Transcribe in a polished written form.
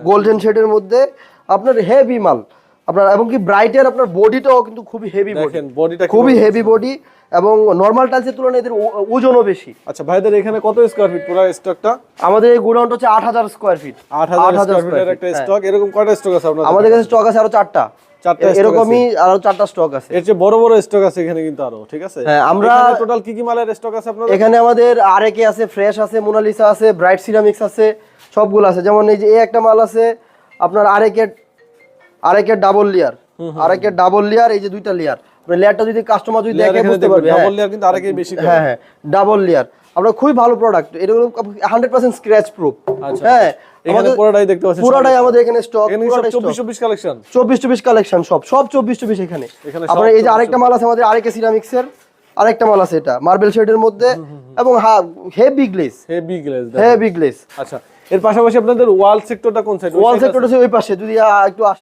Golden শেডের মধ্যে আপনার হেভি মাল আপনার, এবং কি ব্রাইটের আপনার বডিটাও কিন্তু খুবই হেভি বডি, বডিটা খুবই হেভি বডি এবং নরমাল টাইলসের তুলনায় এদের ওজনও বেশি। আচ্ছা ভাইদের এখানে কত স্কয়ার ফিট পুরো স্টকটা? আমাদের এই গোডাউনটা হচ্ছে 8000 স্কয়ার ফিট। 8000 স্কয়ার ফিটের একটা স্টক। এরকম কয়টা স্টক আছে আপনাদের? আমাদের কাছে স্টক আছে আরো 4টা, এরকমই আরো 4টা স্টক আছে। এর চেয়ে বড় বড় স্টক আছে এখানে কিন্তু আরো, ঠিক আছে? হ্যাঁ, আমরা টোটাল কি কি মালের স্টক আছে আপনাদের? এখানে আমাদের আরএকে আছে, ফ্রেশ আছে, মোনালিসা আছে, ব্রাইট সিরামিক্স আছে, সবগুলো আছে। যেমন এই যে এই একটা মাল আছে আপনার আরএকে ডাবল লেয়ার, আরএকে ডাবল লেয়ার, এই যে দুইটা লেয়ার, মানে লেয়ারটা যদি কাস্টমার যদি দেখে বুঝতে পারবে ডাবল লেয়ার কিন্তু আরেকই বেশি করে। হ্যাঁ হ্যাঁ, ডাবল লেয়ার আমরা খুবই ভালো প্রোডাক্ট, এটা 100% স্ক্র্যাচ প্রুফ। আচ্ছা, হ্যাঁ, এখানে পুরোটাই দেখতে পাচ্ছেন, পুরোটাই আমাদের এখানে স্টক, এখানে সব 24 কালেকশন, 24 কালেকশন, সব 24 এখানে। আপনার এই যে আরেকটা মাল আছে আমাদের আরএকে সিরামিক্সের, আরেকটা মাল আছে এটা মার্বেল শেডের মধ্যে এবং হেভি গ্লেজ, হেভি গ্লেজ। আচ্ছা, এর পাশাপাশি আপনাদের ওয়াল সেক্টরটা কোন সাইড? ওয়াল সেক্টর আছে ওই পাশে, যদি একটু